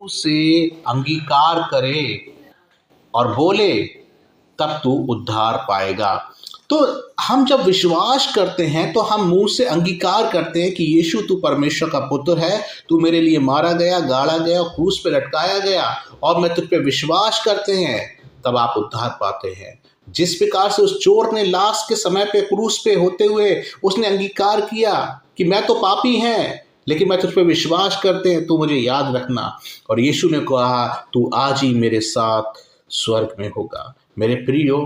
उसे अंगीकार करे और बोले, तब तू उद्धार पाएगा। तो हम जब विश्वास करते हैं तो हम मुंह से अंगीकार करते हैं कि यीशु तू परमेश्वर का पुत्र है, तू मेरे लिए मारा गया, गाड़ा गया, क्रूस पे लटकाया गया और मैं तुझ पे विश्वास करते हैं, तब आप उद्धार पाते हैं। जिस प्रकार से उस चोर ने लाश के समय पे क्रूस पे होते हुए उसने अंगीकार किया कि मैं तो पापी हैं, लेकिन मैं तुझ पे विश्वास करते हैं, तू मुझे याद रखना। और यीशु ने कहा तू आज ही मेरे साथ स्वर्ग में होगा। मेरे प्रियो,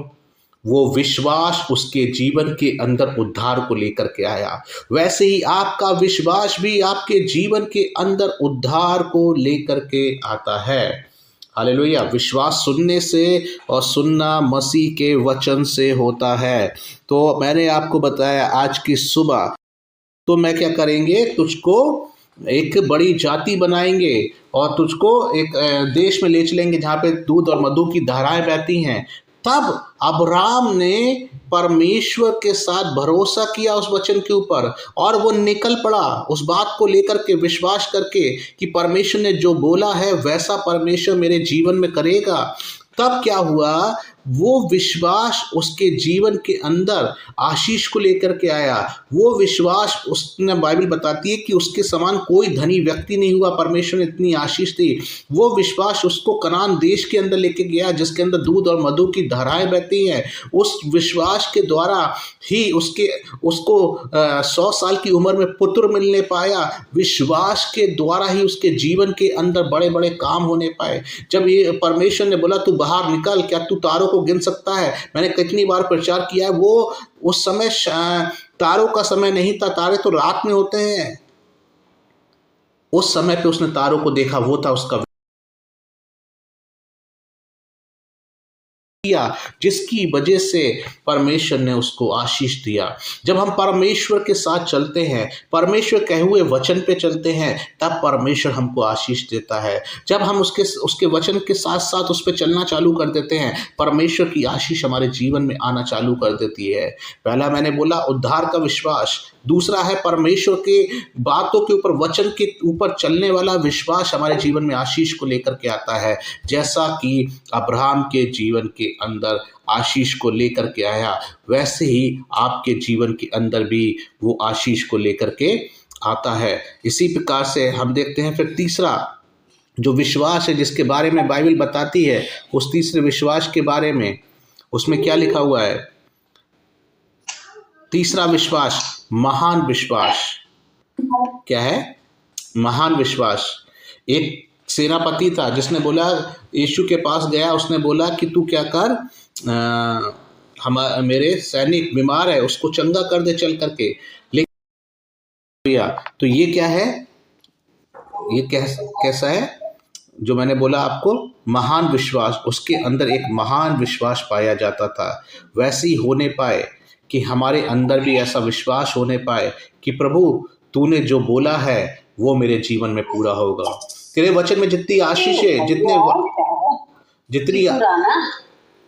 वो विश्वास उसके जीवन के अंदर उद्धार को लेकर के आया। वैसे ही आपका विश्वास भी आपके जीवन के अंदर उद्धार को लेकर के आता है। हालेलुया। विश्वास सुनने से और सुनना मसीह के वचन से होता है। तो मैंने आपको बताया आज की सुबह, तो मैं क्या करेंगे, तुझको एक बड़ी जाति बनाएंगे और तुझको एक देश में ले चलेंगे जहाँ पे दूध और मधु की धाराएं बहती हैं। तब अब्राहम ने परमेश्वर के साथ भरोसा किया उस वचन के ऊपर और वो निकल पड़ा उस बात को लेकर के, विश्वास करके कि परमेश्वर ने जो बोला है वैसा परमेश्वर मेरे जीवन में करेगा। तब क्या हुआ, वो विश्वास उसके जीवन के अंदर आशीष को लेकर के आया। वो विश्वास, उसने बाइबल बताती है कि उसके समान कोई धनी व्यक्ति नहीं हुआ, परमेश्वर ने इतनी आशीष दी। वो विश्वास उसको कनान देश के अंदर लेके गया जिसके अंदर दूध और मधु की धाराएं बहती हैं। उस विश्वास के द्वारा ही उसको 100 साल की उम्र में पुत्र मिलने पाया। विश्वास के द्वारा ही उसके जीवन के अंदर बड़े बड़े काम होने पाए। जब ये परमेश्वर ने बोला तू बाहर निकल, क्या तू तारों को गिन सकता है? मैंने कितनी बार प्रचार किया है, वो उस समय तारों का समय नहीं था, तारे तो रात में होते हैं। उस समय पे उसने तारों को देखा, वो था उसका जिसकी वजह से परमेश्वर ने उसको आशीष दिया। जब हम परमेश्वर के साथ चलते हैं, परमेश्वर कहे हुए वचन पे चलते हैं, तब परमेश्वर हमको आशीष देता है। जब हम उसके वचन के साथ साथ उस पर चलना चालू कर देते हैं, परमेश्वर की आशीष हमारे जीवन में आना चालू कर देती है। पहला मैंने बोला उद्धार का विश्वास, दूसरा है परमेश्वर के बातों के ऊपर, वचन के ऊपर चलने वाला विश्वास हमारे जीवन में आशीष को लेकर के आता है। जैसा कि अब्राहम के जीवन के अंदर आशीष को लेकर के आया, वैसे ही आपके जीवन के अंदर भी वो आशीष को लेकर के आता है। इसी प्रकार से हम देखते हैं फिर तीसरा जो विश्वास है जिसके बारे में बाइबल बताती है, उस तीसरे विश्वास के बारे में उसमें क्या लिखा हुआ है? तीसरा विश्वास महान विश्वास। क्या है? महान विश्वास। एक सेनापति था जिसने बोला, यीशु के पास गया, उसने बोला कि तू क्या कर, मेरे सैनिक बीमार है, उसको चंगा कर दे चल करके। लेकिन तो ये क्या है, ये कैसा है जो मैंने बोला आपको, महान विश्वास। उसके अंदर एक महान विश्वास पाया जाता था। वैसे ही होने पाए कि हमारे अंदर भी ऐसा विश्वास होने पाए कि प्रभु तूने जो बोला है वो मेरे जीवन में पूरा होगा। तेरे वचन में जितनी आशीषें,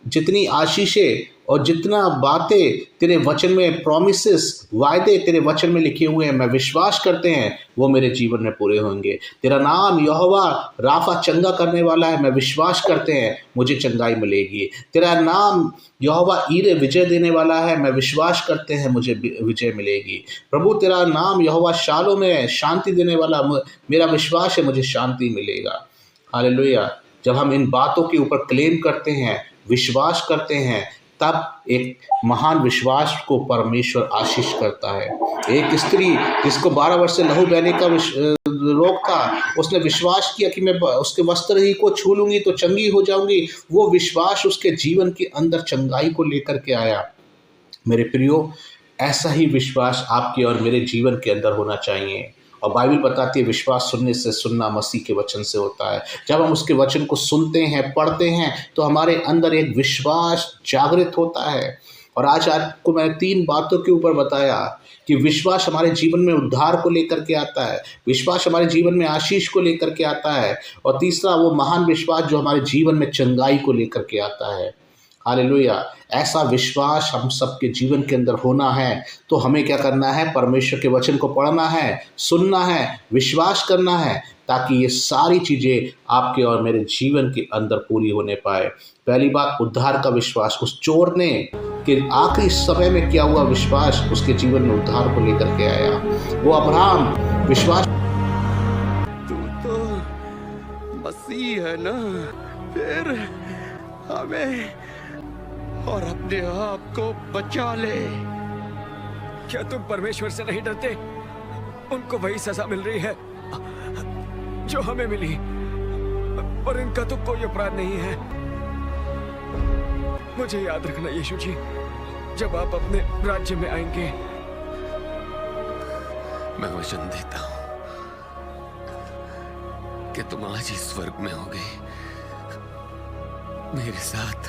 जितनी आशीषें और जितना बातें तेरे वचन में, प्रॉमिसेस, वायदे तेरे वचन में लिखे हुए हैं, मैं विश्वास करते हैं वो मेरे जीवन में पूरे होंगे। तेरा नाम यहोवा राफा चंगा करने वाला है, मैं विश्वास करते हैं मुझे चंगाई मिलेगी। तेरा नाम यहोवा ईरे विजय देने वाला है, मैं विश्वास करते हैं मुझे विजय मिलेगी। प्रभु तेरा नाम यहोवा शालोम है, शांति देने वाला, मेरा विश्वास है मुझे शांति मिलेगा। हालेलुया। जब हम इन बातों के ऊपर क्लेम करते हैं, विश्वास करते हैं, तब एक महान विश्वास को परमेश्वर आशीष करता है। एक स्त्री जिसको 12 वर्ष से लहू बहने का रोग था, उसने विश्वास किया कि मैं उसके वस्त्र ही को छू लूंगी तो चंगी हो जाऊंगी। वो विश्वास उसके जीवन के अंदर चंगाई को लेकर के आया। मेरे प्रियो, ऐसा ही विश्वास आपके और मेरे जीवन के अंदर होना चाहिए। और बाइबल बताती है विश्वास सुनने से, सुनना मसीह के वचन से होता है। जब हम उसके वचन को सुनते हैं, पढ़ते हैं, तो हमारे अंदर एक विश्वास जागृत होता है। और आज आपको मैंने 3 बातों के ऊपर बताया कि विश्वास हमारे जीवन में उद्धार को लेकर के आता है, विश्वास हमारे जीवन में आशीष को लेकर के आता है, और तीसरा वो महान विश्वास जो हमारे जीवन में चंगाई को लेकर के आता है। हालेलुया। ऐसा विश्वास हम सबके जीवन के अंदर होना है। तो हमें क्या करना है? परमेश्वर के वचन को पढ़ना है, सुनना है, विश्वास करना है, ताकि ये सारी चीज़ें आपके और मेरे जीवन के अंदर पूरी होने पाए। पहली बात, उद्धार का विश्वास। उस चोर ने कि आखिरी समय में क्या हुआ, विश्वास उसके जीवन में उद्धार को लेकर के आया। वो अब्राहम विश्वास। तू तो मसीह है ना, फिर हमें और अपने आप को बचा ले। क्या तुम परमेश्वर से नहीं डरते? उनको वही सजा मिल रही है जो हमें मिली, और इनका तो कोई अपराध नहीं है। मुझे याद रखना यीशु जी, जब आप अपने राज्य में आएंगे। मैं वचन देता हूं कि तुम आज ही स्वर्ग में होगे मेरे साथ।